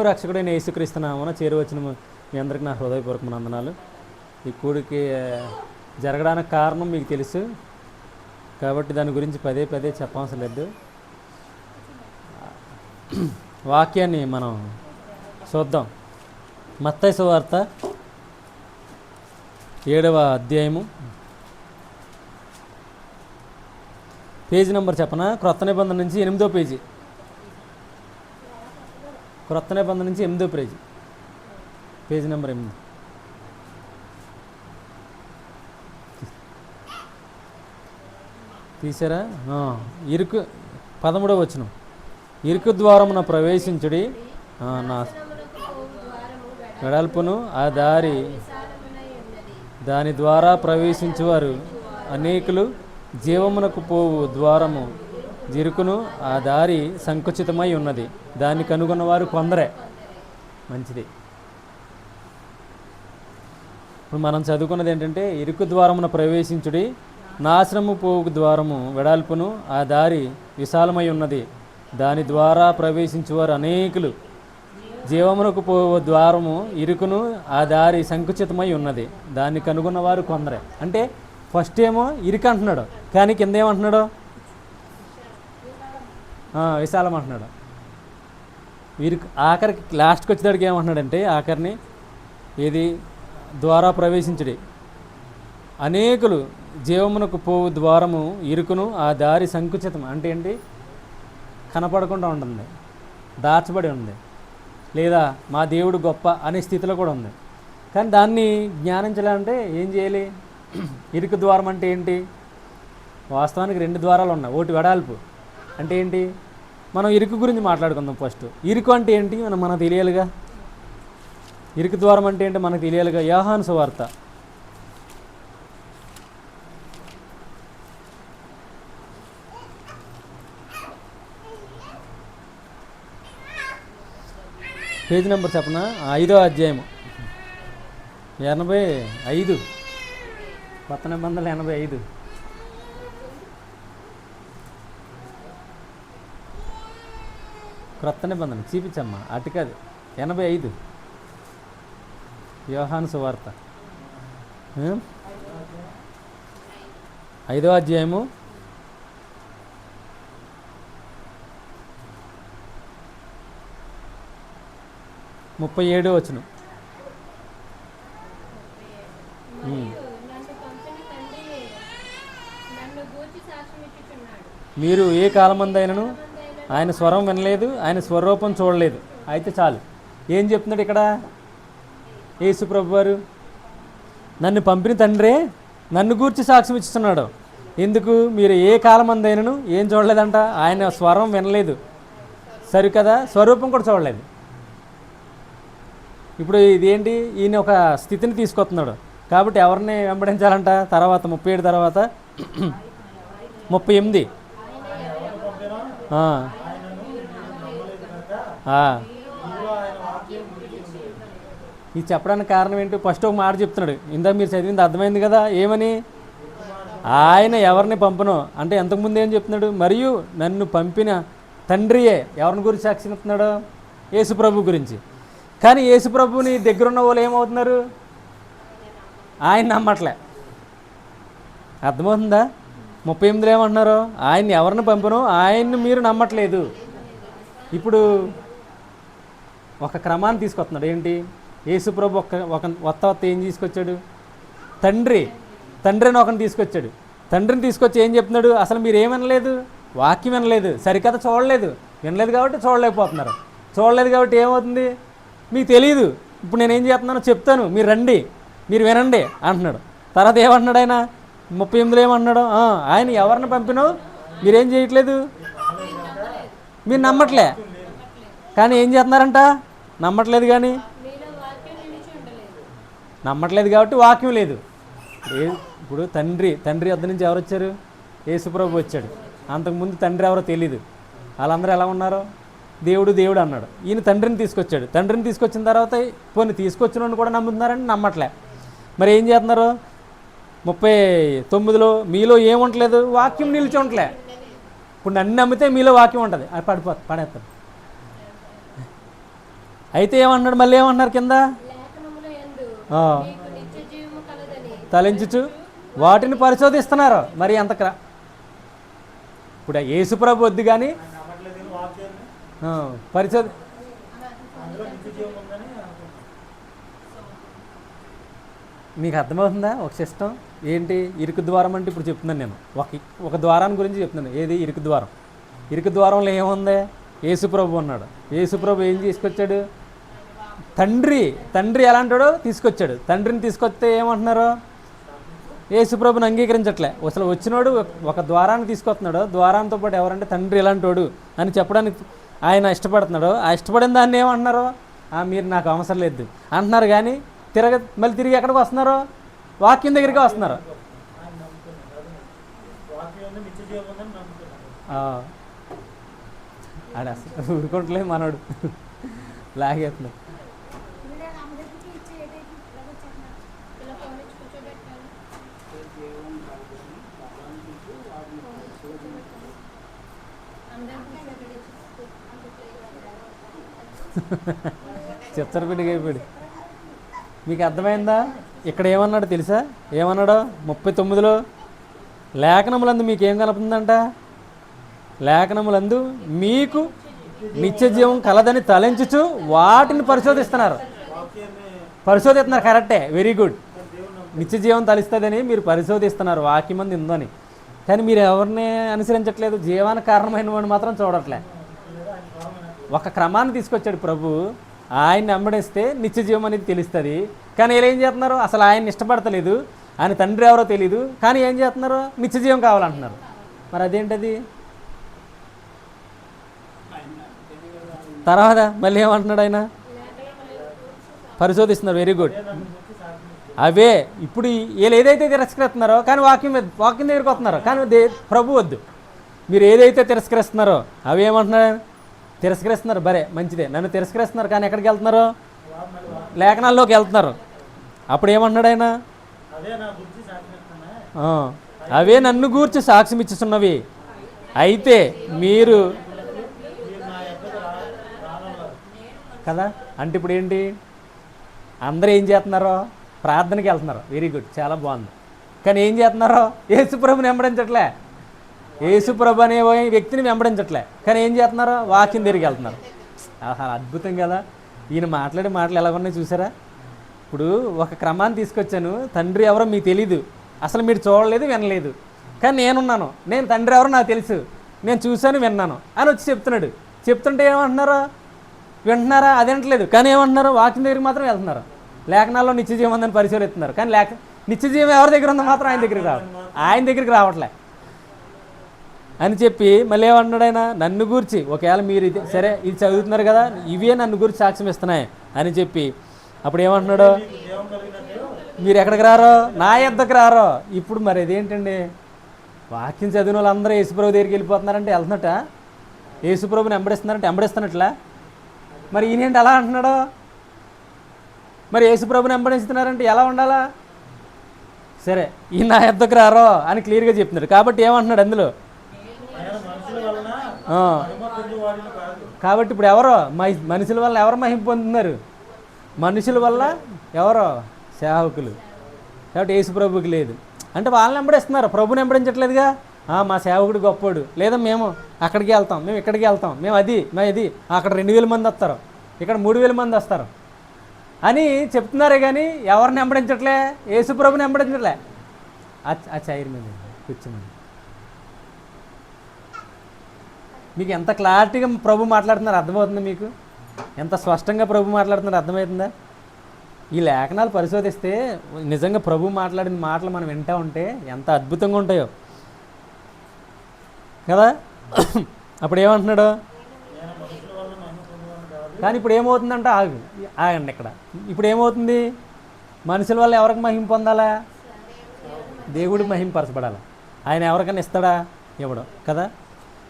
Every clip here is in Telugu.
రక్షకుడైన యేసుక్రీస్తు నామమున చేరువచ్చిన మీ అందరికీ నా హృదయపూర్వక వందనాలు. ఈ కూడికి జరగడానికి కారణం మీకు తెలుసు కాబట్టి దాని గురించి పదే పదే చెప్పవసరం లేదు. వాక్యాన్ని మనం చూద్దాం. మత్తయి సువార్త 7వ అధ్యాయము పేజీ నెంబర్ చెప్పనా? క్రొత్త నిబంధన నుంచి 8వ పేజీ. క్రొత్త నిబంధన నుంచి 8వ పేజీ, పేజీ నెంబర్ 8. తీసారా? ఇరుకు 13వ వచనం. ఇరుకు ద్వారమున ప్రవేశించుడి, నా వెడల్పును ఆ దారి, దాని ద్వారా ప్రవేశించువారు అనేకులు. జీవమునకు పోవు ద్వారము ఇరుకును ఆ దారి సంకుచితమై ఉన్నది, దాన్ని కనుగొన్నవారు కొందరే. మంచిది. ఇప్పుడు మనం చదువుకున్నది ఏంటంటే, ఇరుకు ద్వారమున ప్రవేశించుడి, నాశనము పోవు ద్వారము వెడల్పును ఆ దారి విశాలమై ఉన్నది, దాని ద్వారా ప్రవేశించువారు అనేకులు. జీవమునకు పోవు ద్వారము ఇరుకును ఆ దారి సంకుచితమై ఉన్నది, దాన్ని కనుగొన్నవారు కొందరే. అంటే ఫస్ట్ ఏమో ఇరుకు అంటున్నాడు, కానీ కింద ఏమంటున్నాడు? విశాలం అంటున్నాడు. ఇరుకు ఆఖరికి లాస్ట్కి వచ్చేదానికి ఏమంటున్నాడంటే, ఆఖరిని ఏది ద్వారా ప్రవేశించుడి, అనేకులు జీవమునకు పోవు ద్వారము ఇరుకును ఆ దారి సంకుచితం. అంటే ఏంటి? కనపడకుండా ఉంటుంది, దాచబడి ఉంది, లేదా మా దేవుడు గొప్ప అనే స్థితిలో కూడా ఉంది. కానీ దాన్ని జ్ఞానించాలంటే ఏం చేయాలి? ఇరుకు ద్వారం అంటే ఏంటి? వాస్తవానికి 2 ద్వారాలు ఉన్నాయి. ఒకటి వెడల్పు అంటే ఏంటి? మనం ఇరుకు గురించి మాట్లాడుకుందాం ఫస్ట్. ఇరుకు అంటే ఏంటి మనకు తెలియాలిగా. ఇరుకు ద్వారం అంటే ఏంటి మనకు తెలియాలిగా. యోహాను సువార్త 5వ నెంబర్ చెప్పనా? 5వ అధ్యాయము 85, కొత్త నిబంధనలు 85. క్రొత్త నిబంధన చూపించమ్మా, అటు కాదు, 85 యోహాను సువార్త 5వ అధ్యాయము 37వ వచనం. మీరు ఏ కాలమందైనను ఆయన స్వరం వినలేదు, ఆయన స్వరూపం చూడలేదు. అయితే చాలు. ఏం చెప్తున్నాడు ఇక్కడ యేసు ప్రభు వారు? నన్ను పంపిన తండ్రే నన్ను గూర్చి సాక్ష్యం ఇస్తున్నాడు. ఎందుకు? మీరు ఏ కాలమందైనను ఏం చూడలేదంట? ఆయన స్వరం వినలేదు, సరికదా, స్వరూపం కూడా చూడలేదు. ఇప్పుడు ఇదేంటి? ఈయన ఒక స్థితిని తీసుకొస్తున్నాడు. కాబట్టి ఎవరిని వెంబడించాలంట? తర్వాత 37 తర్వాత 38. ఇది చెప్పడానికి కారణం ఏంటి? ఫస్ట్ ఒక మాట చెప్తున్నాడు. ఇందాక మీరు చదివింది అర్థమైంది కదా. ఏమని? ఆయన ఎవరిని పంపను అంటే ఎంతకుముందు ఏం చెప్తున్నాడు? మరియు నన్ను పంపిన తండ్రియే ఎవరిని గురించి సాక్ష్యం ఇస్తున్నాడు? యేసుప్రభు గురించి. కానీ యేసుప్రభుని దగ్గరున్న వాళ్ళు ఏమవుతున్నారు? ఆయన నమ్మట్లే. అర్థమవుతుందా? 38లో ఏమంటున్నారు? ఆయన్ని ఎవరిని పంపను, ఆయన్ని మీరు నమ్మట్లేదు. ఇప్పుడు ఒక క్రమాన్ని తీసుకొస్తున్నాడు. ఏంటి? యేసుప్రభు కొత్త ఏం తీసుకొచ్చాడు? తండ్రి అని ఒకరిని తీసుకొచ్చాడు. తండ్రిని తీసుకొచ్చి ఏం చెప్తున్నాడు? అసలు మీరు ఏమనలేదు, వాక్యం వినలేదు, సరికథ చూడలేదు. వినలేదు కాబట్టి చూడలేకపోతున్నారు. చూడలేదు కాబట్టి ఏమవుతుంది? మీకు తెలియదు. ఇప్పుడు నేనేం చేస్తున్నానో చెప్తాను, మీరు రండి, మీరు వినండి అంటున్నాడు. తర్వాత ఏమంటున్నాడు ఆయన? 38లో ఏమంటున్నాడు? ఆయన ఎవరిని పంపినో మీరేం చేయట్లేదు, మీరు నమ్మట్లే. కానీ ఏం చేస్తున్నారంట? నమ్మట్లేదు. కానీ నమ్మట్లేదు కాబట్టి వాక్యం లేదు. ఇప్పుడు తండ్రి వద్ద నుంచి ఎవరు వచ్చారు? యేసుప్రభు వచ్చాడు. అంతకుముందు తండ్రి ఎవరో తెలీదు. వాళ్ళందరూ ఎలా ఉన్నారు? దేవుడు అన్నాడు. ఈయన తండ్రిని తీసుకొచ్చాడు. తండ్రిని తీసుకొచ్చిన తర్వాత పోనీ తీసుకొచ్చిన కూడా నమ్ముతున్నారని నమ్మట్లే. మరి ఏం చేస్తున్నారు? 39లో మీలో ఏముంటలేదు, వాక్యం నిలిచి ఉండలే. ఇప్పుడు నన్ను నమ్మితే మీలో వాక్యం ఉంటుంది, అది పడేస్తాను. అయితే ఏమన్నాడు, మళ్ళీ ఏమన్నారు కింద, ఆ, తలంచుచు వాటిని పరిశోధిస్తున్నారు. మరి ఎంత ఇప్పుడు యేసుప్రభు వద్దు కానీ పరిశోధ మీకు అర్థమవుతుందా? ఒక సిస్టమ్ ఏంటి, ఇరుకు ద్వారం అంటే ఇప్పుడు చెప్తున్నాను నేను, ఒక ద్వారాన్ని గురించి చెప్తున్నాను. ఏది ఇరుకు ద్వారం? ఇరుకు ద్వారంలో ఏముంది? యేసుప్రభు ఉన్నాడు. యేసుప్రభు ఏం తీసుకొచ్చాడు? తండ్రి ఎలాంటాడో తీసుకొచ్చాడు. తండ్రిని తీసుకొస్తే ఏమంటున్నారు? యేసుప్రభుని అంగీకరించట్లే. అసలు వచ్చినోడు ఒక ద్వారాన్ని తీసుకొస్తున్నాడు. ద్వారంతో పాటు ఎవరంటే తండ్రి ఎలాంటోడు అని చెప్పడానికి ఆయన ఇష్టపడుతున్నాడు. ఆ ఇష్టపడిన దాన్ని ఏమంటున్నారు? మీరు నాకు అవసరం లేదు అంటున్నారు. కానీ మళ్ళీ తిరిగి ఎక్కడికి వస్తున్నారు? వాక్యం దగ్గరికి వస్తున్నారు. ఆడ అసలు ఊరుకుంటలే మనోడు, లాగేస్తున్నాడు. చిచ్చరపిడిగా అయిపోయాడు. మీకు అర్థమైందా? ఇక్కడ ఏమన్నాడు తెలుసా? ఏమన్నాడు 39లో? లేఖనములందు మీకు ఏం కలుపుతుందంట? లేఖనములందు మీకు నిత్య జీవం కలదని తలంచుచు వాటిని పరిశోధిస్తున్నారు. కరెక్టే, వెరీ గుడ్. నిత్య జీవం తలుస్తుందని మీరు పరిశోధిస్తున్నారు, వాక్యమంది ఉందని. కానీ మీరు ఎవరిని అనుసరించట్లేదు. జీవానికి కారణమైన వాడిని మాత్రం చూడట్లే. ఒక క్రమాన్ని తీసుకొచ్చాడు ప్రభు. ఆయన్ని వెంబడిస్తే నిత్య జీవం అనేది తెలుస్తుంది. కానీ వీళ్ళు ఏం చేస్తున్నారు? అసలు ఆయన్ని ఇష్టపడతలేదు. ఆయన తండ్రి ఎవరో తెలియదు. కానీ ఏం చేస్తున్నారు? నిత్య జీవం కావాలంటున్నారు. మరి అదేంటది? తర్వాత మళ్ళీ ఏమంటున్నాడు ఆయన? పరిశోధిస్తున్నారు. Very good. అవే ఇప్పుడు వీళ్ళు ఏదైతే తిరస్కరిస్తున్నారో, కానీ వాక్యం దగ్గరికి వస్తున్నారు. కానీ ప్రభు వద్దు. మీరు ఏదైతే తిరస్కరిస్తున్నారో అవి ఏమంటున్నారు? తిరస్కరిస్తున్నారు. బరే, మంచిదే, నన్ను తిరస్కరిస్తున్నారు. కానీ ఎక్కడికి వెళ్తున్నారు? లేఖనాల్లోకి వెళ్తున్నారు. అప్పుడు ఏమంటున్నాడు ఆయన? అవే నన్ను గూర్చి సాక్ష్యం ఇచ్చుచున్నవి. అయితే మీరు కదా అంటే ఇప్పుడు ఏంటి? అందరూ ఏం చేస్తున్నారో? ప్రార్థనకి వెళ్తున్నారు. వెరీ గుడ్, చాలా బాగుంది. కానీ ఏం చేస్తున్నారో? యేసుప్రభుని వెంబడించట్లే. యేసుప్రభు అనే వ్యక్తిని వెంబడించట్లే. కానీ ఏం చేస్తున్నారో? వాక్యం దగ్గరికి వెళ్తున్నారు. ఆహా, అద్భుతం కదా! ఈయన మాట్లాడే మాటలు ఎలా ఉన్నాయి చూసారా? ఇప్పుడు ఒక క్రమాన్ని తీసుకొచ్చాను. తండ్రి ఎవరో మీకు తెలీదు, అసలు మీరు చూడలేదు, వినలేదు. కానీ నేనున్నాను, నేను తండ్రి ఎవరో నాకు తెలుసు, నేను చూశాను, విన్నాను అని వచ్చి చెప్తున్నాడు. చెప్తుంటే ఏమంటున్నారు? వింటున్నారా? అదేంటలేదు. కానీ ఏమంటున్నారు? వాక్యం దగ్గరికి మాత్రం వెళ్తున్నారు. లేఖనాల్లో నిత్య జీవం ఉందని పరిశీలిస్తున్నారు. కానీ నిత్య జీవం ఎవరి దగ్గర ఉందో మాత్రం ఆయన దగ్గరికి రావట్లే అని చెప్పి మళ్ళీ ఏమంటున్నాడు ఆయన? నన్ను గూర్చి ఒకవేళ మీరు సరే ఇది చదువుతున్నారు కదా, ఇవే నన్ను గురించి సాక్ష్యం ఇస్తున్నాయి అని చెప్పి అప్పుడు ఏమంటున్నాడు? మీరు ఎక్కడికి రారో? నా యొద్దకు రారో. ఇప్పుడు మరి ఇదేంటండి? వాక్యం చదివిన వాళ్ళందరూ యేసుప్రభు దగ్గరికి వెళ్ళిపోతున్నారంటే వెళ్తున్నట్ట, యేసుప్రభుని వెంబడిస్తున్నారంటే వెంబడిస్తున్నట్లా. మరి ఈయనేంటి అలా అంటున్నాడు? మరి యేసుప్రభుని వెంబడిస్తున్నారంటే ఎలా ఉండాలా? సరే, ఈయన నా యొద్దకు రారో అని క్లియర్గా చెప్తున్నాడు. కాబట్టి ఏమంటున్నాడు అందులో? కాబట్టి ఇప్పుడు ఎవరో మనుషుల వల్ల ఎవరు మహిమ పొందుతున్నారు? మనుషుల వల్ల ఎవరో? సేవకులు. కాబట్టి యేసుప్రభుకి లేదు అంటే వాళ్ళని వెంబడిస్తున్నారు, ప్రభుని వెంబడించట్లేదుగా. మా సేవకుడు గొప్పోడు, లేదా మేము అక్కడికి వెళ్తాం, మేము ఇక్కడికి వెళ్తాం, మేము ఇది అక్కడ 2000 మంది వస్తారు, ఇక్కడ 3000 మంది వస్తారు అని చెప్తున్నారే. కానీ ఎవరిని వెంబడించట్లే? యేసుప్రభుని వెంబడించట్లే. ఆ చైర్ మీద కూర్చోమని. మీకు ఎంత క్లారిటీగా ప్రభు మాట్లాడుతున్నారు అర్థమవుతుందా? మీకు ఎంత స్పష్టంగా ప్రభు మాట్లాడుతున్నారు అర్థమవుతుందా? ఈ లేఖనాలు పరిశోధిస్తే నిజంగా ప్రభు మాట్లాడిన మాటలు మనం వింటూ ఉంటే ఎంత అద్భుతంగా ఉంటాయో కదా. అప్పుడు ఏమంటున్నాడు? కానీ ఇప్పుడు ఏమవుతుందంటే ఆగండి ఇక్కడ. ఇప్పుడు ఏమవుతుంది? మనుషుల వల్ల ఎవరికి మహిమ పొందాలా? దేవుడికి మహిమపరచబడాలి. ఆయన ఎవరికైనా ఇస్తాడా? ఇవ్వడు కదా.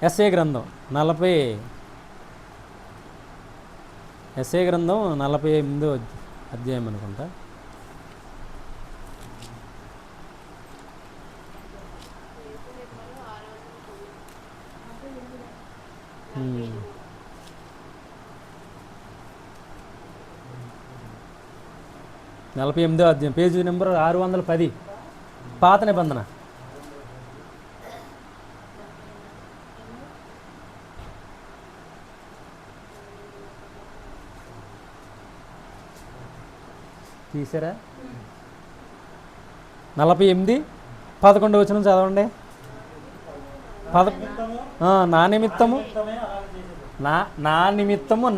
ఎస్ఏ గ్రంథం 48వ అధ్యాయం అనుకుంటా. 48వ అధ్యాయం పేజీ నెంబర్ 610 పాత నిబంధన. తీసారా? 48:11 వచనం చదవండి. నా నిమిత్తము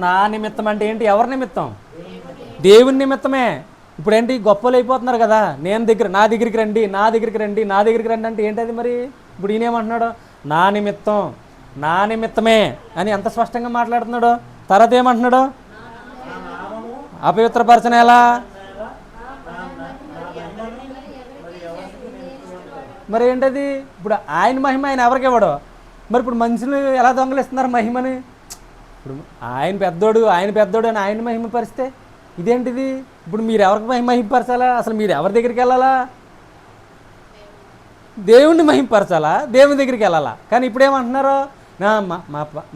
నా నిమిత్తం అంటే ఏంటి? ఎవరి నిమిత్తం? దేవుని నిమిత్తమే. ఇప్పుడు ఏంటి? గొప్పలు అయిపోతున్నారు కదా, నా దగ్గరికి రండి అంటే ఏంటది మరి? ఇప్పుడు ఈయనేమంటున్నాడు? నా నిమిత్తమే అని ఎంత స్పష్టంగా మాట్లాడుతున్నాడు. తర్వాత ఏమంటున్నాడు? అపవిత్రపరచన ఎలా? మరి ఏంటది? ఇప్పుడు ఆయన మహిమ ఆయన ఎవరికి ఇవ్వడు. మరి ఇప్పుడు మనుషులు ఎలా దొంగలిస్తున్నారు మహిమని? ఇప్పుడు ఆయన పెద్దోడు అని ఆయన మహిమ పరిస్తే ఇదేంటిది? ఇప్పుడు మీరు ఎవరికి మహిమపరచాలా? అసలు మీరు ఎవరి దగ్గరికి వెళ్ళాలా? దేవుణ్ణి మహిమపరచాలా? దేవుని దగ్గరికి వెళ్ళాలా? కానీ ఇప్పుడు ఏమంటున్నారు?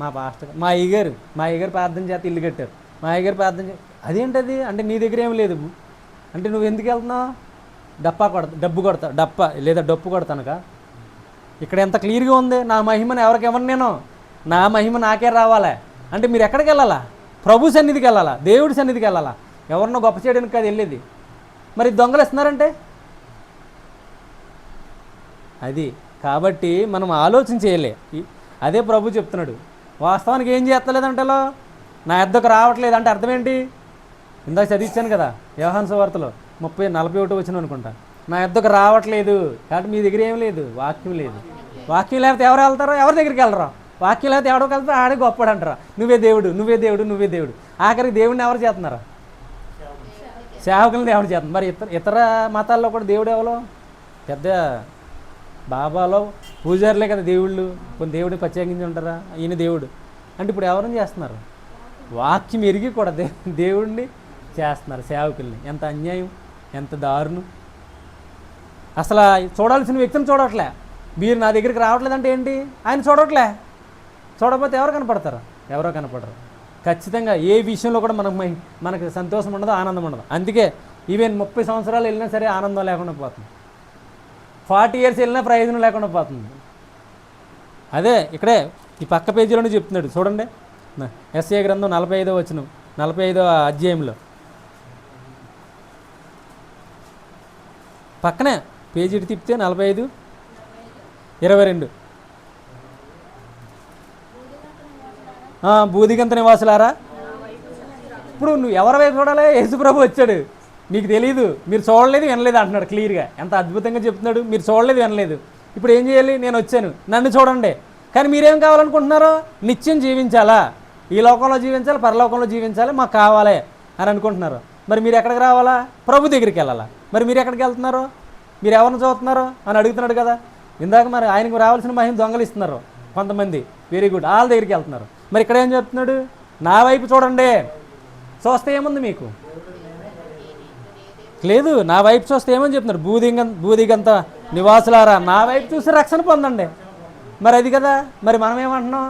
మా పాస్టర్ మా అయ్యగారు ప్రార్థన చేస్తే ఇల్లు కట్టారు, మా అయ్యగారు ప్రార్థన అదేంటది? అంటే నీ దగ్గర ఏమి లేదు అంటే నువ్వు ఎందుకు వెళ్తున్నావు? డప్పు కొడతానుక. ఇక్కడ ఎంత క్లియర్గా ఉంది, నా మహిమను ఎవరికి ఇవ్వను నేను, నా మహిమ నాకే రావాలా అంటే మీరు ఎక్కడికి వెళ్ళాలా? ప్రభు సన్నిధికి వెళ్ళాలా, దేవుడి సన్నిధికి వెళ్ళాలా, ఎవరినో గొప్ప చేయడానికి కాదు వెళ్ళేది. మరి దొంగలు ఇస్తున్నారంటే అది. కాబట్టి మనం ఆలోచన చేయలే. అదే ప్రభు చెప్తున్నాడు. వాస్తవానికి ఏం చేస్తలేదంటలో, నా యొద్దకు రావట్లేదు అంటే అర్థం ఏంటి? ఇందాక చదివించాను కదా యోహాను సువార్తలో 40-41 వచనం అనుకుంటా. నా యొద్దకు రావట్లేదు కాబట్టి మీ దగ్గర ఏం లేదు, వాక్యం లేదు. వాక్యం లేకపోతే ఎవరు వెళ్తారో? ఎవరి దగ్గరికి వెళ్ళరా? వాక్యం లేకపోతే ఎవరికి వెళ్తారో? ఆడే గొప్పడు అంటారా? నువ్వే దేవుడు. ఆఖరికి దేవుడిని ఎవరు చేస్తున్నారా? సేవకులను ఎవరు చేస్తున్నారు? మరి ఇతర మతాల్లో కూడా దేవుడు ఎవరో పెద్ద బాబాలో పూజారులే కదా దేవుళ్ళు. కొన్ని దేవుడిని ప్రత్యేకించి ఉంటారా? ఈయన దేవుడు అంటే ఇప్పుడు ఎవరిని చేస్తున్నారు? వాక్యం ఎరిగి కూడా దేవుడిని చేస్తున్నారు సేవకుల్ని. ఎంత అన్యాయం, ఎంత దారుణం. అసలు చూడాల్సిన వ్యక్తిని చూడట్లే. మీరు నా దగ్గరికి రావట్లేదంటే ఏంటి? ఆయన చూడకపోతే ఎవరు కనపడతారు? ఎవరో కనపడరు. ఖచ్చితంగా ఏ విషయంలో కూడా మనకు సంతోషం ఉండదు, ఆనందం ఉండదు. అందుకే ఈవెన్ 30 సంవత్సరాలు వెళ్ళినా సరే ఆనందం లేకుండా పోతుంది, 40 years వెళ్ళినా ప్రయోజనం లేకుండా పోతుంది. అదే ఇక్కడే ఈ పక్క పేజీలోనే చెప్తున్నాడు చూడండి. యెషయా గ్రంథం 45వ వచనం, 45వ అధ్యాయంలో పక్కనే పేజీ తిప్పితే 45:22 బూదిగంత నివాసులారా. ఇప్పుడు నువ్వు ఎవరి వైపు చూడాలి? యేసుప్రభు వచ్చాడు, మీకు తెలియదు, మీరు చూడలేదు వినలేదు అంటున్నాడు క్లియర్గా. ఎంత అద్భుతంగా చెప్తున్నాడు. మీరు చూడలేదు వినలేదు, ఇప్పుడు ఏం చేయాలి? నేను వచ్చాను, నన్ను చూడండి. కానీ మీరేం కావాలనుకుంటున్నారో? నిత్యం జీవించాలా, ఈ లోకంలో జీవించాలి, పరలోకంలో జీవించాలి, మాకు కావాలి అని అనుకుంటున్నారు. మరి మీరు ఎక్కడికి రావాలా? ప్రభు దగ్గరికి వెళ్ళాలా. మరి మీరు ఎక్కడికి వెళ్తున్నారు? మీరు ఎవరిని చూస్తున్నారు అని అడుగుతున్నాడు కదా ఇందాక. మరి ఆయనకు రావాల్సిన మహిమ దొంగలు ఇస్తున్నారు కొంతమంది. వెరీ గుడ్, వాళ్ళ దగ్గరికి వెళ్తున్నారు. మరి ఇక్కడ ఏం చెప్తున్నాడు? నా వైపు చూడండి. చూస్తే ఏముంది మీకు? లేదు. నా వైపు చూస్తే ఏమని చెప్తున్నారు? బూదిగంత నివాసులారా, నా వైపు చూసి రక్షణ పొందండి. మరి అది కదా. మరి మనం ఏమంటున్నాం?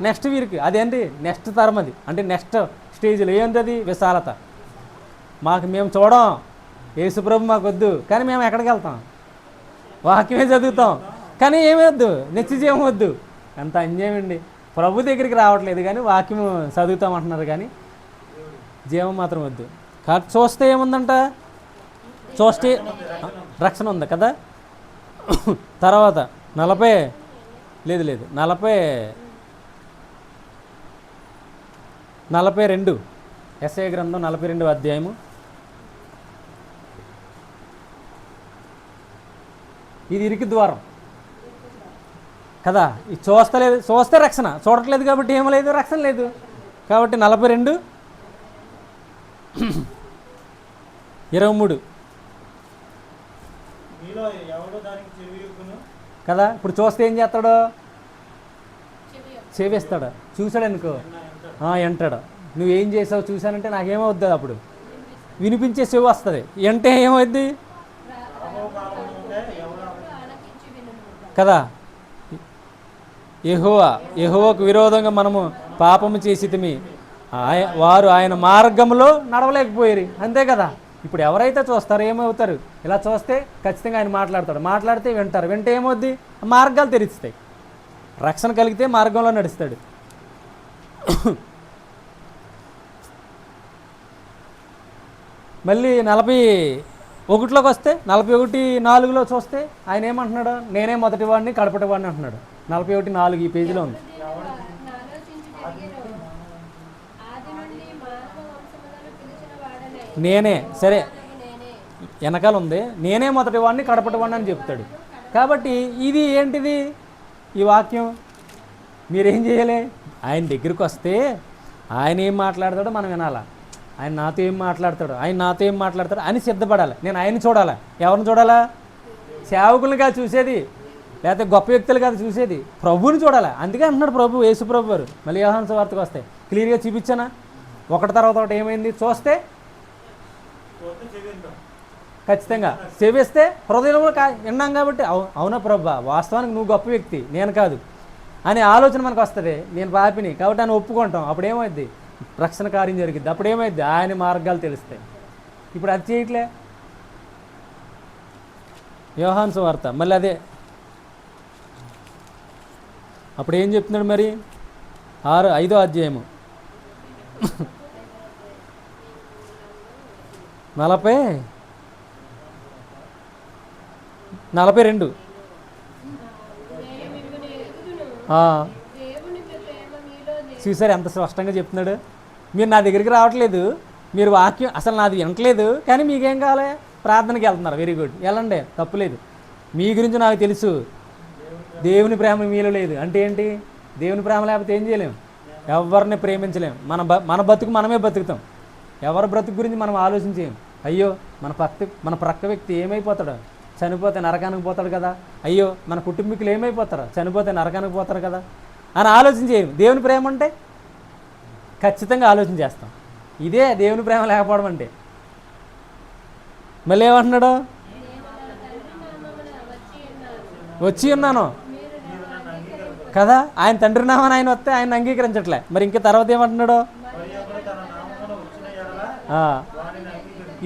నెక్స్ట్ వీరికి అదేంటి? నెక్స్ట్ తరం అది, అంటే నెక్స్ట్ స్టేజ్లో ఏంటది? విశాలత. మేము చూడం, యేసుప్రభు మాకు వద్దు, కానీ మేము ఎక్కడికి వెళ్తాం? వాక్యమే చదువుతాం, కానీ ఏమొద్దు, నిత్యజీవం వద్దు. ఎంత అన్యాయం అండి. ప్రభు దగ్గరికి రావట్లేదు కానీ వాక్యం చదువుతామంటున్నారు, కానీ జీవం మాత్రం వద్దు. కాబట్టి చూస్తే ఏముందంట? చూస్తే రక్షణ ఉంది కదా. తర్వాత 42 యెషయా గ్రంథం 42వ అధ్యాయము. ఇది ఇరికి ద్వారం కదా. ఇది చూస్తే రక్షణ, చూడట్లేదు కాబట్టి ఏమీ లేదు, రక్షణ లేదు. కాబట్టి 42:23 కదా. ఇప్పుడు చూస్తే ఏం చేస్తాడు? చెవిస్తాడు. చూసాడు అనుకో వింటాడు. నువ్వేం చేసావు చూశానంటే నాకేమవుద్ది? అప్పుడు వినిపించే చెవి వస్తుంది. అంటే ఏమవుద్ది కదా. యెహోవాకు విరోధంగా మనము పాపము చేసితిమి, వారు ఆయన మార్గంలో నడవలేకపోయారు. అంతే కదా. ఇప్పుడు ఎవరైతే చూస్తారో ఏమవుతారు? ఇలా చూస్తే ఖచ్చితంగా ఆయన మాట్లాడతాడు, మాట్లాడితే వింటారు, వింటే ఏమవుద్ది? మార్గాలు తెరుస్తాయి, రక్షణ కలిగితే మార్గంలో నడుస్తాడు. మళ్ళీ 41లోకి వస్తే 41:4 చూస్తే ఆయన ఏమంటున్నాడు? నేనే మొదటి వాడిని కడపటి వాడిని అంటున్నాడు. 41:4 ఈ పేజీలో ఉంది. నేనే సరే వెనకాల ఉంది, నేనే మొదటి వాడిని కడపటి వాడిని అని చెప్తాడు. కాబట్టి ఇది ఏంటిది ఈ వాక్యం? మీరేం చేయాలి? ఆయన దగ్గరికి వస్తే ఆయన ఏం మాట్లాడతాడో మనం వినాలా. ఆయన నాతో ఏం మాట్లాడతాడు అని సిద్ధపడాలి. నేను ఆయన చూడాలా. ఎవరిని చూడాలా? సేవకులను కాదు చూసేది, లేకపోతే గొప్ప వ్యక్తులు కాదు చూసేది, ప్రభువుని చూడాలి. అందుకే అంటున్నాడు ప్రభు, యేసు ప్రభు వారు. మళ్ళీ యోహాను సువార్తకు వస్తే క్లియర్గా చూపించానా? ఒకటి తర్వాత ఒకటి ఏమైంది? చూస్తే ఖచ్చితంగా, చెవిస్తే హృదయంలో విన్నాం కాబట్టి అవునా ప్రభా, వాస్తవానికి నువ్వు గొప్ప వ్యక్తి, నేను కాదు అనే ఆలోచన మనకు వస్తుంది. నేను పాపిని కాబట్టి ఆయన ఒప్పుకుంటాం. అప్పుడు ఏమైద్ది? రక్షణ కార్యం జరిగిద్ది. అప్పుడు ఏమైద్ది? ఆయన మార్గాలు తెలుస్తాయి. ఇప్పుడు అది చేయట్లే. యోహాను సువార్త మళ్ళీ అదే. అప్పుడు ఏం చెప్తున్నాడు మరి? 5వ అధ్యాయము 42. చూసారు ఎంత స్పష్టంగా చెప్తున్నాడు? మీరు నా దగ్గరికి రావట్లేదు, మీరు వాక్యం అసలు నాది వినట్లేదు, కానీ మీకేం కావాలి? ప్రార్థనకి వెళ్తున్నారు. వెరీ గుడ్, వెళ్ళండి, తప్పులేదు. మీ గురించి నాకు తెలుసు, దేవుని ప్రేమ మీలో లేదు. అంటే ఏంటి? దేవుని ప్రేమ లేకపోతే ఏం చేయలేము, ఎవరిని ప్రేమించలేము. మన బతుకు మనమే బతుకుతాం. ఎవరి బ్రతుకు గురించి మనం ఆలోచించేయం. అయ్యో మన ప్రక్క వ్యక్తి ఏమైపోతాడు? చనిపోతే నరకానికి పోతాడు కదా. అయ్యో మన కుటుంబీకులు ఏమైపోతారు? చనిపోతే నరకానికి పోతారు కదా అని ఆలోచించేయం. దేవుని ప్రేమ అంటే ఖచ్చితంగా ఆలోచన చేస్తాం. ఇదే దేవుని ప్రేమ లేకపోవడం అంటే. మళ్ళీ ఏమంటున్నాడు? వచ్చి ఉన్నాను కదా. ఆయన తండ్రి నామని ఆయన వస్తే ఆయన అంగీకరించట్లే. మరి ఇంకా తర్వాత ఏమంటున్నాడు?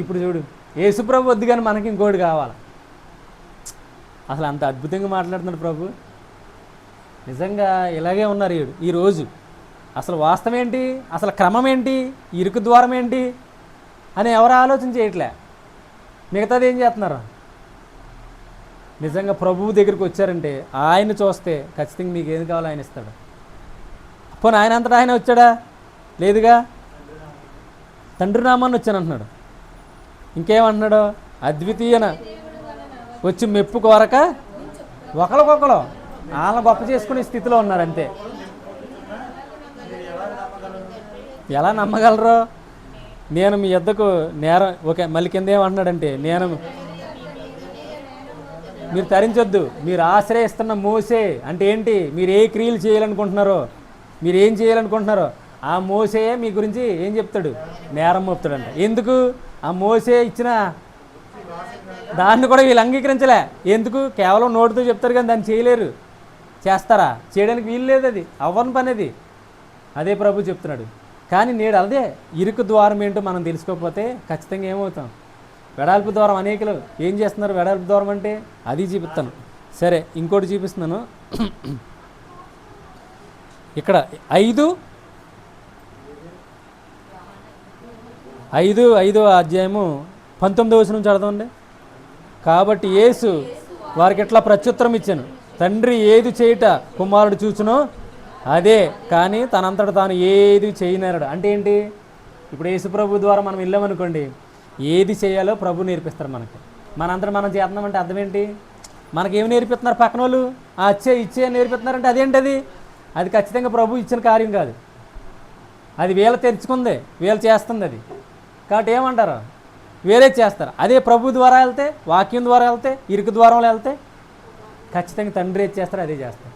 ఇప్పుడు చూడు, యేసుప్రభు వద్దు కానీ మనకి ఇంకోటి కావాలి. అసలు అంత అద్భుతంగా మాట్లాడుతున్నాడు ప్రభు. నిజంగా ఇలాగే ఉన్నారు ఈరోజు. అసలు వాస్తవం ఏంటి? అసలు క్రమం ఏంటి? ఇరుకు ద్వారం ఏంటి అని ఎవరు ఆలోచన చేయట్లే. మిగతాది ఏం చేస్తున్నారు? నిజంగా ప్రభువు దగ్గరికి వచ్చారంటే ఆయన చూస్తే ఖచ్చితంగా మీకు ఏది కావాలో ఆయన ఇస్తాడు. పోనీ ఆయన అంతటా ఆయన వచ్చాడా? లేదుగా. తండ్రి నామాన్ని వచ్చాను అంటున్నాడు. ఇంకేమంటున్నాడు? అద్వితీయన వచ్చి మెప్పు కోరక ఒకరికొకరు వాళ్ళ గొప్ప చేసుకునే స్థితిలో ఉన్నారు. అంతే. ఎలా నమ్మగలరు? నేను మీ యొద్దకు నేరం ఓకే. మళ్ళీ కింద ఏమంటున్నాడంటే, మీరు తరించొద్దు, మీరు ఆశ్రయిస్తున్న మోసే అంటే ఏంటి? మీరు ఏ క్రియలు చేయాలనుకుంటున్నారో, మీరు ఏం చేయాలనుకుంటున్నారో ఆ మోసే మీ గురించి ఏం చెప్తాడు? నేరం మోపుతాడంట. ఎందుకు? ఆ మోసే ఇచ్చిన దాన్ని కూడా వీళ్ళు అంగీకరించలే. ఎందుకు? కేవలం నోటితో చెప్తారు కానీ దాన్ని చేయలేరు. చేస్తారా? చేయడానికి వీలు లేదు. అది అవ్వని పని. అది అదే ప్రభు చెప్తున్నాడు. కానీ నేడు అదే ఇరుకు ద్వారం ఏంటో మనం తెలుసుకోకపోతే ఖచ్చితంగా ఏమవుతాం? వెడల్పు ద్వారం. అనేకలు ఏం చేస్తున్నారు? వెడల్పు ద్వారం అంటే అది చూపిస్తాను. సరే, ఇంకోటి చూపిస్తున్నాను. ఇక్కడ 5వ అధ్యాయము 19వ వచనం చదవండి. కాబట్టి యేసు వారికి ఎట్లా ప్రత్యుత్తరం ఇచ్చాను, తండ్రి ఏది చేయుట కుమారుడు చూచునో అదే, కానీ తనంతట తాను ఏది చేయనేరడు. అంటే ఏంటి? ఇప్పుడు యేసు ప్రభు ద్వారా మనం వెళ్ళామనుకోండి, ఏది చేయాలో ప్రభు నేర్పిస్తారు మనకి. మనంతటా మనం చేస్తున్నామంటే అర్థం ఏంటి? మనకేమి నేర్పిస్తున్నారు? పక్కన వాళ్ళు ఇచ్చే నేర్పిస్తున్నారంటే అదేంటి? అది ఖచ్చితంగా ప్రభు ఇచ్చిన కార్యం కాదు. అది వీళ్ళ తెరుచుకుంది, వీళ్ళు చేస్తుంది అది. కాబట్టి ఏమంటారు? వేరే చేస్తారు. అదే ప్రభు ద్వారా వెళ్తే, వాక్యం ద్వారా వెళ్తే, ఇరుకు ద్వారంలో వెళ్తే ఖచ్చితంగా తండ్రి ఏది చేస్తారు అదే చేస్తారు.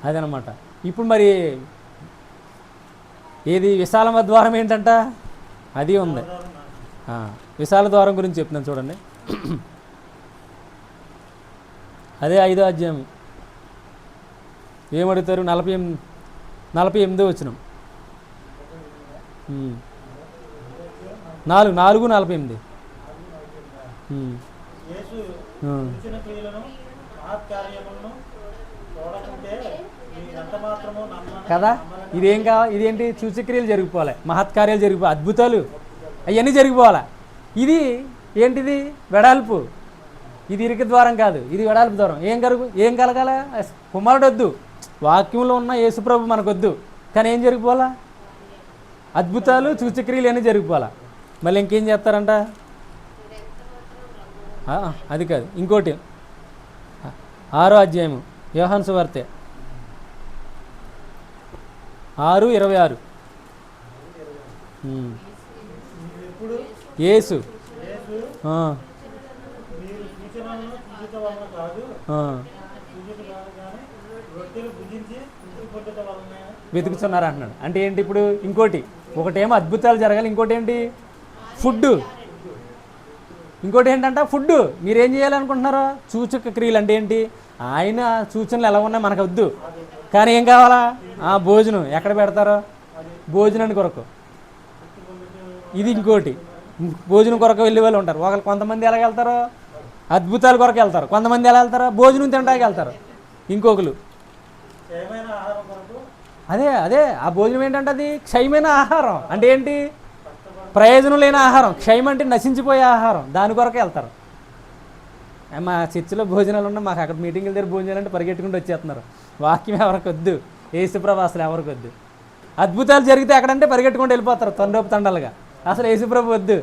అదనమాట. ఇప్పుడు మరి ఏది విశాలమ ద్వారం ఏంటంట? అది ఉంది. విశాల ద్వారం గురించి చెప్తున్నాను చూడండి. అదే 5వ అధ్యాయం. ఏమడుగుతారు? 48వ వచనం. 4:48. యేసు చేసిన క్రియలను మహత్కార్యములను చూడకుంటే మీరెంత మాత్రమూ కదా, ఇదేంటి సూచక్రియలు జరిగిపోవాలి, మహత్కార్యాలు జరిగిపోవాలి, అద్భుతాలు అవన్నీ జరిగిపోవాలి. ఇది ఏంటిది? వెడల్పు. ఇది ఇరుకు ద్వారం కాదు, ఇది వెడల్పు ద్వారం. ఏం కలగాల? కుమారుడు వద్దు, వాక్యంలో ఉన్న యేసుప్రభు మనకొద్దు, కానీ ఏం జరిగిపోవాలా? అద్భుతాలు సూచక్రియలు అన్నీ జరిగిపోవాలా. మళ్ళీ ఇంకేం చేస్తారంట? అది కాదు, ఇంకోటి 6వ అధ్యాయము యోహాను సువార్త 6:26. యేసు వెతుకుతున్నారు అంటున్నాడు. అంటే ఏంటి ఇప్పుడు? ఒకటేమో అద్భుతాలు జరగాలి, ఇంకోటి ఏంటి? ఫుడ్. ఇంకోటి ఏంటంటే ఫుడ్. మీరేం చేయాలనుకుంటున్నారో? సూచక క్రియలు అంటే ఏంటి? ఆయన సూచనలు ఎలా ఉన్నాయి మనకు వద్దు, కానీ ఏం కావాలా? భోజనం. ఎక్కడ పెడతారో? భోజనానికి కొరకు. ఇది ఇంకోటి, భోజనం కొరకు వెళ్ళే వాళ్ళు ఉంటారు. కొంతమంది ఎలా వెళ్తారో? అద్భుతాల కొరకు వెళ్తారు. కొంతమంది ఎలా వెళ్తారో? భోజనం తినడానికి వెళ్తారు. ఇంకొకరు అదే ఆ భోజనం ఏంటంటే అది క్షయమైన ఆహారం. అంటే ఏంటి? ప్రయోజనం లేని ఆహారం. క్షయం అంటే నశించిపోయే ఆహారం. దాని కొరకు వెళ్తారు. మా చర్చిలో భోజనాలు ఉన్నా మాకు అక్కడ మీటింగ్ల దగ్గర భోజనాలు అంటే పరిగెట్టుకుంటూ వచ్చేస్తున్నారు. వాక్యం ఎవరికి వద్దు, యేసుప్రభు అసలు ఎవరికి వద్దు. అద్భుతాలు జరిగితే ఎక్కడంటే పరిగెట్టుకుంటూ వెళ్ళిపోతారు తండోపు తండాలుగా. అసలు యేసుప్రభు వద్దు,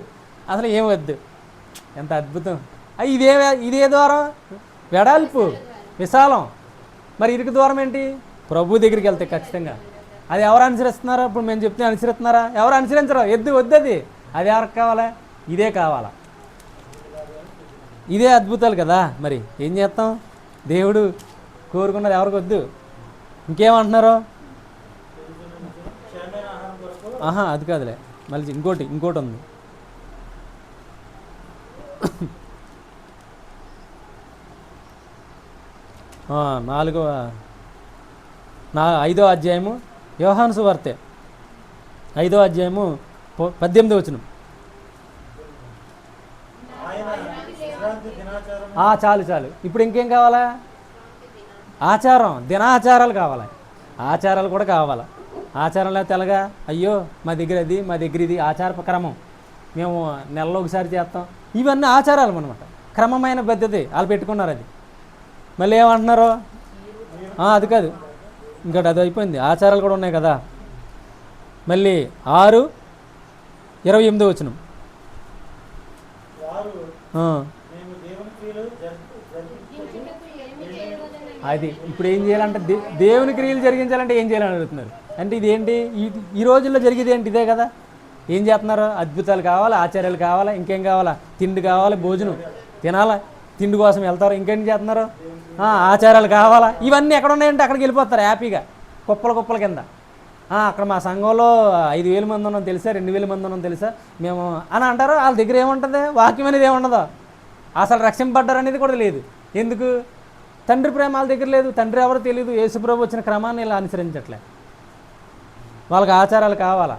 అసలు ఏం వద్దు. ఎంత అద్భుతం! ఇదే ద్వారం వెడల్పు, విశాలం. మరి ఇరుకు ద్వారం ఏంటి? ప్రభు దగ్గరికి వెళ్తే ఖచ్చితంగా. అది ఎవరు అనుసరిస్తున్నారో? ఇప్పుడు మేము చెప్తే అనుసరిస్తున్నారా? ఎవరు అనుసరించరు. వద్దు అది ఎవరికి కావాలా? ఇదే కావాలా. ఇదే అద్భుతాలు కదా. మరి ఏం చేస్తాం? దేవుడు కోరుకున్నది ఎవరికి వద్దు. ఇంకేమంటున్నారు? అది కాదులే, మళ్ళీ ఇంకోటి ఉంది. 5వ అధ్యాయము యోహాను సువార్త 5వ అధ్యాయము 18వ వచనం. చాలు. ఇప్పుడు ఇంకేం కావాలా? ఆచారం, దినాచారాలు కావాలి. ఆచారాలు కూడా కావాలా. ఆచారం లేకపోతే ఎలాగా? అయ్యో మా దగ్గర ఇది ఆచార క్రమం, మేము నెలలో ఒకసారి చేస్తాం. ఇవన్నీ ఆచారాలు అన్నమాట. క్రమమైన పద్ధతి వాళ్ళు పెట్టుకున్నారు. అది మళ్ళీ ఏమంటున్నారు? అది కాదు, ఇంకోటి అది అయిపోయింది. ఆచారాలు కూడా ఉన్నాయి కదా. మళ్ళీ 6:28 వచనం. అది ఇప్పుడు ఏం చేయాలంటే దేవుని క్రియలు జరిగించాలంటే ఏం చేయాలని అడుగుతున్నారు. అంటే ఇదేంటి? ఈ రోజుల్లో జరిగేది ఏంటి? ఇదే కదా. ఏం చేస్తున్నారు? అద్భుతాలు కావాలా, ఆచార్యాలు కావాలా, ఇంకేం కావాలా? తిండి కావాలి, భోజనం తినాలా, తిండి కోసం వెళ్తారు. ఇంకేం చేస్తున్నారు? ఆచారాలు కావాలా. ఇవన్నీ ఎక్కడ ఉన్నాయంటే అక్కడికి వెళ్ళిపోతారు హ్యాపీగా, కుప్పల కింద. అక్కడ మా సంఘంలో 5,000 మంది ఉన్నాం తెలుసా, 2,000 మంది ఉన్నాం తెలుసా మేము అని అంటారు. వాళ్ళ దగ్గర ఏముంటుంది? వాక్యం అనేది ఏముండదు. అసలు రక్షింపబడ్డారు అనేది కూడా లేదు. ఎందుకు? తండ్రి ప్రేమ వాళ్ళ దగ్గర లేదు. తండ్రి ఎవరో తెలియదు. యేసుప్రభు వచ్చిన క్రమాన్ని ఇలా అనుసరించట్లే. వాళ్ళకి ఆచారాలు కావాలా.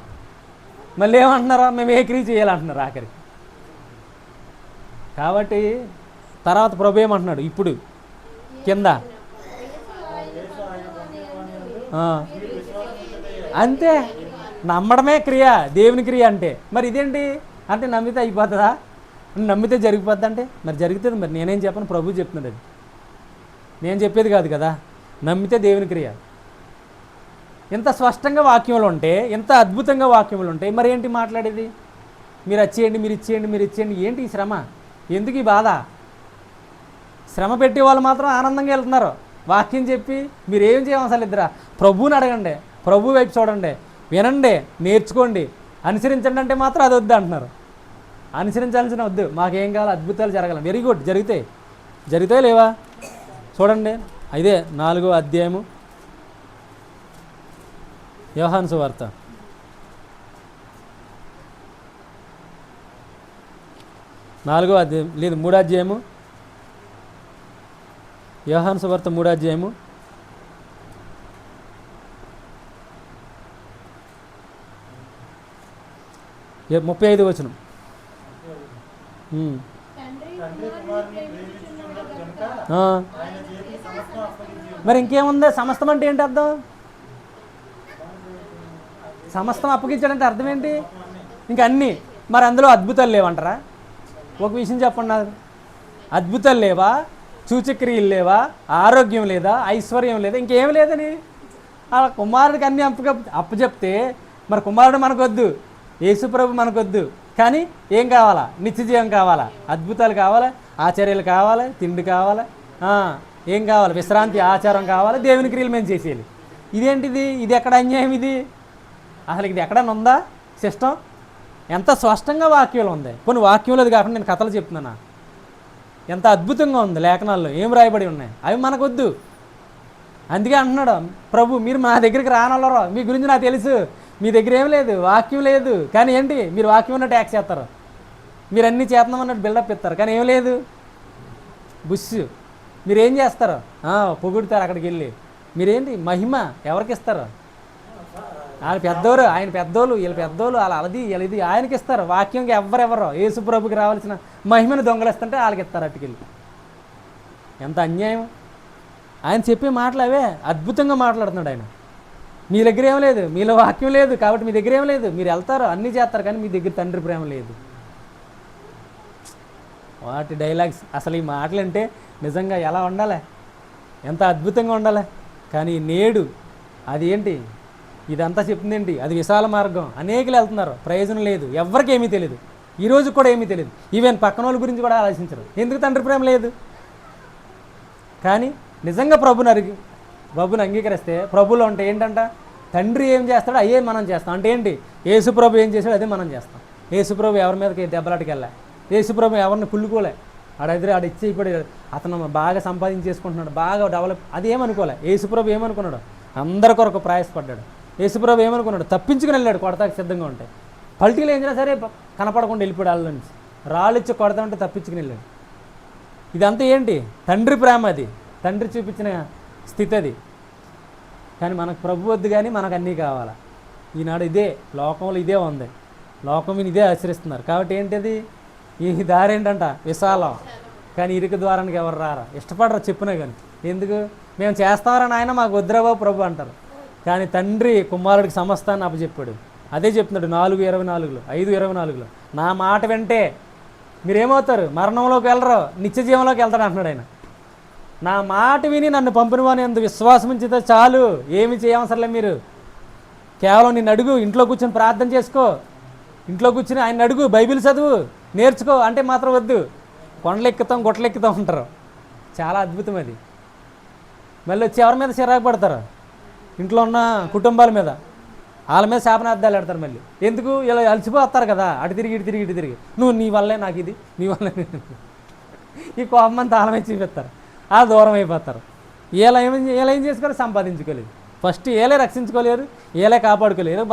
మళ్ళీ ఏమంటున్నారా? మేము ఏ క్రియ చేయాలంటున్నారు ఆఖరికి. కాబట్టి తర్వాత ప్రభు ఏమంటున్నాడు ఇప్పుడు కింద? అంతే, నమ్మడమే క్రియ, దేవుని క్రియ అంటే. మరి ఇదేంటి అంటే నమ్మితే అయిపోతుందా? నమ్మితే జరిగిపోద్ది అంటే మరి జరుగుతుంది. మరి నేనేం చెప్పను, ప్రభు చెప్తున్నాడు. అది నేను చెప్పేది కాదు కదా. నమ్మితే దేవుని క్రియ. ఇంత స్పష్టంగా వాక్యములు ఉంటే, ఇంత అద్భుతంగా వాక్యములు ఉంటాయి, మరి ఏంటి మాట్లాడేది? మీరు ఇచ్చేయండి ఏంటి ఈ శ్రమ? ఎందుకు ఈ బాధ? శ్రమ పెట్టే వాళ్ళు మాత్రం ఆనందంగా వెళ్తున్నారు. వాక్యం చెప్పి మీరేం చేయవసరం ఇద్దరా, ప్రభువుని అడగండి, ప్రభు వైపు చూడండి, వినండి, నేర్చుకోండి, అనుసరించండి అంటే మాత్రం అది వద్దు అంటున్నారు. అనుసరించాల్సిన వద్దు, మాకేం కావాలి? అద్భుతాలు జరగాలి. వెరీ గుడ్, జరుగుతాయి లేవా? చూడండి, ఇదే 4వ అధ్యాయము యోహాను సువార్త. నాలుగో అధ్యాయం లేదు 3వ అధ్యాయము యోహాను సువార్త 3వ అధ్యాయము 35వ వచనం. ఉమ్. తండ్రి కుమారుని ప్రేమించుచున్నాడు కనుక ఆ. ఆయన చేతికి సమస్తం అప్పగించి మరి ఇంకేముంది సమస్తం అంటే ఏంటి అర్థం? సమస్తం అప్పగించాడంటే అర్థం ఏంటి? ఇంకా అన్నీ. మరి అందులో అద్భుతాలు లేవంటారా? ఒక విషయం చెప్పండి నాకు, అద్భుతాలు లేవా, సూచక్రియలు లేవా, ఆరోగ్యం లేదా, ఐశ్వర్యం లేదా, ఇంకేం లేదని ఆ కుమారుడికి అన్నీ అప్పచెప్తే మరి కుమారుడు మనకొద్దు, యేసుప్రభు మనకొద్దు, కానీ ఏం కావాలా? నిత్యజీవం కావాలా, అద్భుతాలు కావాలా, ఆచార్యాలు కావాలా, తిండి కావాలా, ఏం కావాలి? విశ్రాంతి, ఆచారం కావాలా, దేవుని క్రియలు మేము చేసేయాలి. ఇదేంటిది? ఇది ఎక్కడ అన్యాయం? ఇది అసలు ఇది ఎక్కడన్నా ఉందా సిస్టం? ఎంత స్పష్టంగా వాక్యంలో ఉంది. కొన్ని వాక్యంలో అది కాకుండా నేను కథలు చెప్తున్నానా, ఎంత అద్భుతంగా ఉంది లేఖనాల్లో ఏం రాయబడి ఉన్నాయి, అవి మనకొద్దు. అందుకే అంటున్నాడు ప్రభు, మీరు మా దగ్గరికి రానల్లరో, మీ గురించి నాకు తెలుసు, మీ దగ్గర ఏం లేదు, వాక్యం లేదు, కానీ ఏంటి మీరు వాక్యం ఉన్నట్టు యాక్ట్ చేస్తారు, మీరు అన్నీ చేతనమన్నట్టు బిల్డప్ ఇస్తారు, కానీ ఏం లేదు బుష్. మీరేం చేస్తారు? పొగుడుతారు అక్కడికి వెళ్ళి. మీరేంటి మహిమ ఎవరికి ఇస్తారు? ఆయన పెద్దోరు, ఆయన పెద్దోళ్ళు, వీళ్ళ పెద్దోళ్ళు, వాళ్ళ అలది వీళ్ళ ఇది ఆయనకి ఇస్తారు. వాక్యంకి ఎవరెవరో యేసు ప్రభుకి రావాల్సిన మహిమను దొంగలిస్తుంటే వాళ్ళకి ఇస్తారు అట్టుకెళ్ళి. ఎంత అన్యాయం! ఆయన చెప్పే మాటలు అవే, అద్భుతంగా మాట్లాడుతున్నాడు ఆయన. మీ దగ్గర ఏం లేదు, మీలో వాక్యం లేదు కాబట్టి మీ దగ్గర ఏం లేదు, మీరు వెళ్తారు అన్నీ చేస్తారు కానీ మీ దగ్గర తండ్రి ప్రేమ లేదు. వాటి డైలాగ్స్ అసలు ఈ మాటలు అంటే నిజంగా ఎలా ఉండాలి, ఎంత అద్భుతంగా ఉండాలి. కానీ నేడు అది ఏంటి, ఇదంతా చెప్తుందేంటి, అది విశాల మార్గం, అనేకులు వెళ్తున్నారు, ప్రయోజనం లేదు, ఎవరికి ఏమీ తెలియదు, ఈరోజు కూడా ఏమీ తెలియదు. ఈవెన్ పక్కన వాళ్ళ గురించి కూడా ఆలోచించరు, ఎందుకు తండ్రి ప్రేమ లేదు. కానీ నిజంగా ప్రభుని అంగీకరిస్తే ప్రభులో ఉంటే ఏంటంట, తండ్రి ఏం చేస్తాడో అయ్యే మనం చేస్తాం. అంటే ఏంటి, యేసుప్రభు ఏం చేశాడో అదే మనం చేస్తాం. యేసుప్రభు ఎవరి మీదకి దెబ్బలాటకి వెళ్ళా, యేసుప్రభు ఎవరిని కుళ్ళుకోలే, ఆడ ఇచ్చి ఇప్పుడు అతను బాగా సంపాదించేసుకుంటున్నాడు, బాగా డెవలప్, అది ఏమనుకోలే. యేసుప్రభు ఏమనుకున్నాడు, అందరి కొరకు ప్రయాసపడ్డాడు. యేసుప్రభు ఏమనుకున్నాడు, తప్పించుకుని వెళ్ళాడు కొడతాకి సిద్ధంగా ఉంటే. పల్టీలు ఏం చేసినా సరే కనపడకుండా వెళ్ళిపోయాడు వాళ్ళ నుంచి, రాళ్ళు ఇచ్చి కొడతా ఉంటే తప్పించుకుని వెళ్ళాడు. ఇదంతా ఏంటి, తండ్రి ప్రేమ, అది తండ్రి చూపించిన స్థితి అది. కానీ మనకు ప్రభు వద్దు, కానీ మనకు అన్నీ కావాలా. ఈనాడు ఇదే లోకంలో ఇదే ఉంది, లోకం ఇదే ఆచరిస్తున్నారు. కాబట్టి ఏంటిది, ఈ దారి ఏంటంట విశాలం, కానీ ఇరుకు ద్వారానికి ఎవరు రారా, ఇష్టపడరు చెప్పినా కానీ. ఎందుకు, మేము చేస్తామని ఆయన మాకు వద్దురాబాబు ప్రభు అంటారు. కానీ తండ్రి కుమారుడికి సమస్తాన్ని అప్పచెప్పాడు. అదే చెప్తున్నాడు 4:24, 5:24, నా మాట వింటే మీరేమవుతారు, మరణంలోకి వెళ్ళరు, నిత్య జీవంలోకి వెళ్తాడు అంటున్నాడు ఆయన. నా మాట విని నన్ను పంపినవాని అందు విశ్వాసం ఉంచితే చాలు, ఏమి చేయవసరలే. మీరు కేవలం నిన్ను అడుగు, ఇంట్లో కూర్చొని ప్రార్థన చేసుకో, ఇంట్లో కూర్చొని ఆయన అడుగు, బైబిల్ చదువు, నేర్చుకో అంటే మాత్రం వద్దు. కొండలెక్కుతాం గుట్టలెక్కుతాం ఉంటారు, చాలా అద్భుతం అది. మళ్ళీ వచ్చి ఎవరి మీద చిరాకు పడతారు, ఇంట్లో ఉన్న కుటుంబాల మీద, వాళ్ళ మీద శాపనార్థాలు పెడతారు. మళ్ళీ ఎందుకు, ఇలా అలసిపోతారు కదా, అటు తిరిగి ఇటు తిరిగి ఇటు తిరిగి, నువ్వు నీ వల్లే నాకు ఇది, నీ వల్లే ఈ కోపం అంతా ఆలమే చూపిస్తారు, ఆ దూరం అయిపోతారు. ఏలా ఏం చేసుకోలేదు, సంపాదించుకోలేదు, ఫస్ట్ ఏలే రక్షించుకోలేరు, ఏలే కాపాడుకోలేరు,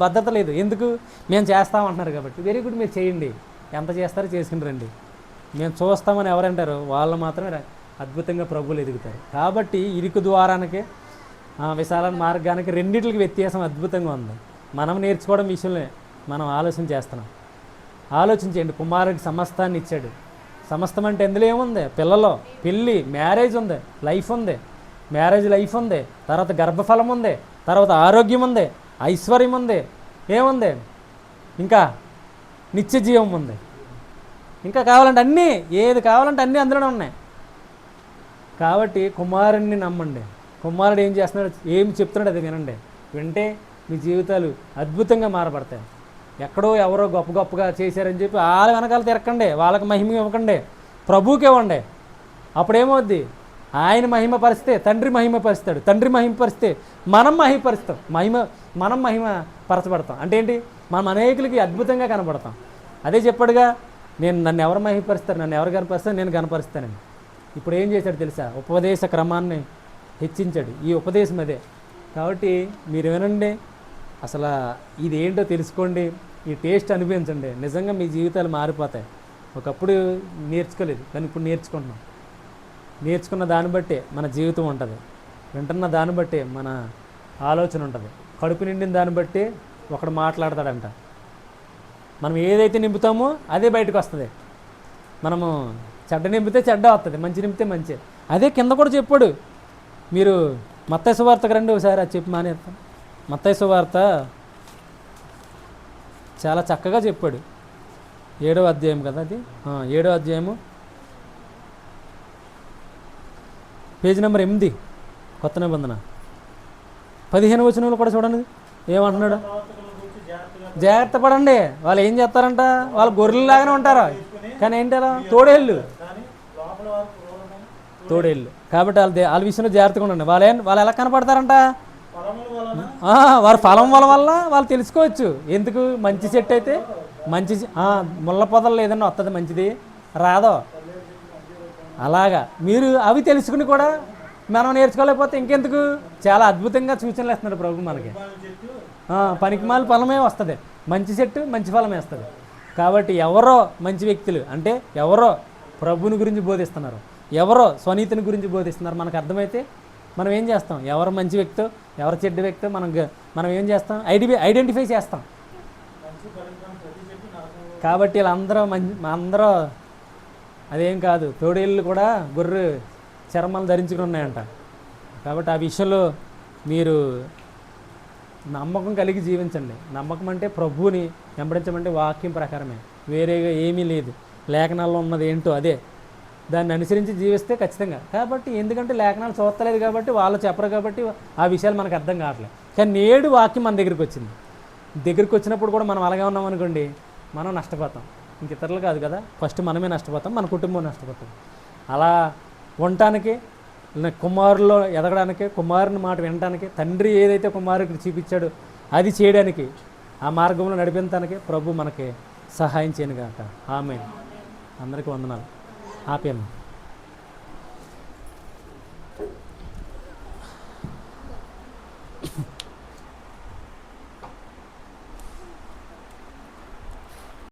భద్రత లేదు. ఎందుకు, మేము చేస్తామంటున్నారు కాబట్టి. వెరీ గుడ్, మీరు చేయండి, ఎంత చేస్తారో చేసుకుని రండి, మేము చూస్తామని ఎవరంటారు వాళ్ళు మాత్రమే అద్భుతంగా ప్రభువులు ఎదుగుతారు. కాబట్టి ఇరుకు ద్వారానికి విశాల మార్గానికి రెండింటికి వ్యత్యాసం అద్భుతంగా ఉంది. మనం నేర్చుకోవడం విషయంలో మనం ఆలోచన చేస్తున్నాం. ఆలోచించండి, కుమారుడికి సమస్తాన్ని ఇచ్చాడు. సమస్తం అంటే ఎందులో ఏముంది, పిల్లలు, పెళ్ళి, మ్యారేజ్ ఉంది, లైఫ్ ఉంది, మ్యారేజ్ లైఫ్ ఉంది, తర్వాత గర్భఫలం ఉంది, తర్వాత ఆరోగ్యం ఉంది, ఐశ్వర్యం ఉంది, ఏముంది ఇంకా నిత్య జీవం ఉంది. ఇంకా కావాలంటే అన్నీ, ఏది కావాలంటే అన్నీ అందులోనే ఉన్నాయి. కాబట్టి కుమారుడిని నమ్మండి. కుమారుడు ఏం చేస్తున్నాడు, ఏం చెప్తున్నాడు అది వినండి. వింటే మీ జీవితాలు అద్భుతంగా మారబడతాయి. ఎక్కడో ఎవరో గొప్పగా చేశారని చెప్పి వాళ్ళ వెనకాల తిరగకండి, వాళ్ళకి మహిమ ఇవ్వకండి, ప్రభువుకి ఇవ్వండి. అప్పుడేమవుద్ది, ఆయన మహిమ పరిస్తే తండ్రి మహిమ పరుస్తాడు, తండ్రి మహిమ పరిస్తే మనం మహిమపరుస్తాం, మనం మహిమ పరచబడతాం. అంటే ఏంటి, మనం అనేకులకి అద్భుతంగా కనపడతాం. అదే చెప్పాడుగా, నన్ను ఎవరు మహిమపరుస్తారు, నన్ను ఎవరు కనపరుస్తారు, నేను కనపరుస్తానండి. ఇప్పుడు ఏం చేశాడు తెలుసా, ఉపదేశ క్రమాన్ని హెచ్చించాడు. ఈ ఉపదేశం అదే. కాబట్టి మీరు వినండి, అసలు ఇదేంటో తెలుసుకోండి, ఈ టేస్ట్ అనిపించండి, నిజంగా మీ జీవితాలు మారిపోతాయి. ఒకప్పుడు నేర్చుకోలేదు, కానీ ఇప్పుడు నేర్చుకుంటున్నాం. నేర్చుకున్న దాన్ని బట్టే మన జీవితం ఉంటుంది, వింటున్న దాన్ని బట్టే మన ఆలోచన ఉంటుంది, కడుపు నిండిన దాన్ని బట్టి ఒకడు మాట్లాడతాడంట. మనం ఏదైతే నింపుతామో అదే బయటకు వస్తుంది. మనము చెడ్డ నింపితే చెడ్డ వస్తుంది, మంచి నింపితే మంచి. అదే కింద కూడా చెప్పాడు. మీరు మత్తయి సువార్తకు రండి ఒకసారి, అది చెప్పి మానేస్తాం. మత్తయి సువార్త చాలా చక్కగా చెప్పాడు. 7వ అధ్యాయం కదా అది, 7వ అధ్యాయము పేజీ నెంబర్ 8, కొత్త నిబంధన 15వ వచనంలో కూడా చూడండి ఏమంటున్నాడు. ప్రవర్తకుల గురించి జాగ్రత్తగా జాగ్రత్త పడండి. వాళ్ళు ఏం చేస్తారంట, వాళ్ళు గొర్రెల్లాగానే ఉంటారు, కానీ ఏంటారా తోడేళ్ళు, కానీ లోపల వారు క్రూరమైన తోడేళ్ళు. కాబట్టి వాళ్ళ విషయంలో జాగ్రత్తగా ఉండండి. వాళ్ళు ఎలా కనపడతారంట, ఫలముల వలన వారి ఫలం వల్ల వాళ్ళు తెలుసుకోవచ్చు. ఎందుకు, మంచి చెట్టు అయితే మంచి ముళ్ళ పొదల్లో ఏదన్నా వస్తుంది మంచిది, రాదో అలాగా. మీరు అవి తెలుసుకుని కూడా మనం నేర్చుకోలేకపోతే ఇంకెందుకు. చాలా అద్భుతంగా సూచనలు ఇస్తున్నాడు ప్రభు మనకి. చెట్టు పనికిమాల ఫలమే వస్తుంది, మంచి చెట్టు మంచి ఫలం వేస్తుంది. కాబట్టి ఎవరో మంచి వ్యక్తులు అంటే ఎవరో ప్రభుని గురించి బోధిస్తున్నారు, ఎవరో స్వనీతిని గురించి బోధిస్తున్నారు మనకు అర్థమైతే మనం ఏం చేస్తాం, ఎవరు మంచి వ్యక్తో ఎవరు చెడ్డ వ్యక్తో మనం ఏం చేస్తాం, ఐడెంటిఫై చేస్తాం. మంచి ఫలితం ప్రతి చెట్టు నరకం. కాబట్టి అందరూ అదేం కాదు, తోడేళ్ళు కూడా గొర్రె చర్మాలు ధరించుకుని ఉన్నాయంట. కాబట్టి ఆ విషయంలో మీరు నమ్మకం కలిగి జీవించండి. నమ్మకం అంటే ప్రభువుని వెంబడించమంటే వాక్యం ప్రకారమే, వేరేగా ఏమీ లేదు. లేఖనాల్లో ఉన్నది ఏంటో అదే, దాన్ని అనుసరించి జీవిస్తే ఖచ్చితంగా. కాబట్టి ఎందుకంటే లేఖనాలు చూస్తలేదు కాబట్టి, వాళ్ళు చెప్పరు కాబట్టి ఆ విషయాలు మనకు అర్థం కావట్లేదు. కానీ నేడు వాక్యం మన దగ్గరికి వచ్చింది. దగ్గరికి వచ్చినప్పుడు కూడా మనం అలాగే ఉన్నాం అనుకోండి, మనం నష్టపోతాం. ఇంక ఇతరులు కాదు కదా, ఫస్ట్ మనమే నష్టపోతాం, మన కుటుంబం నష్టపోతాం. అలా ఉండటానికి, కుమారులో ఎదగడానికి, కుమారుని మాట వినడానికి, తండ్రి ఏదైతే కుమారుడికి చూపించాడో అది చేయడానికి, ఆ మార్గంలో నడిపించడానికి ప్రభు మనకి సహాయం చేయను గాక. ఆమేన్. అందరికీ వందనాలు. ఆపేమ్మా.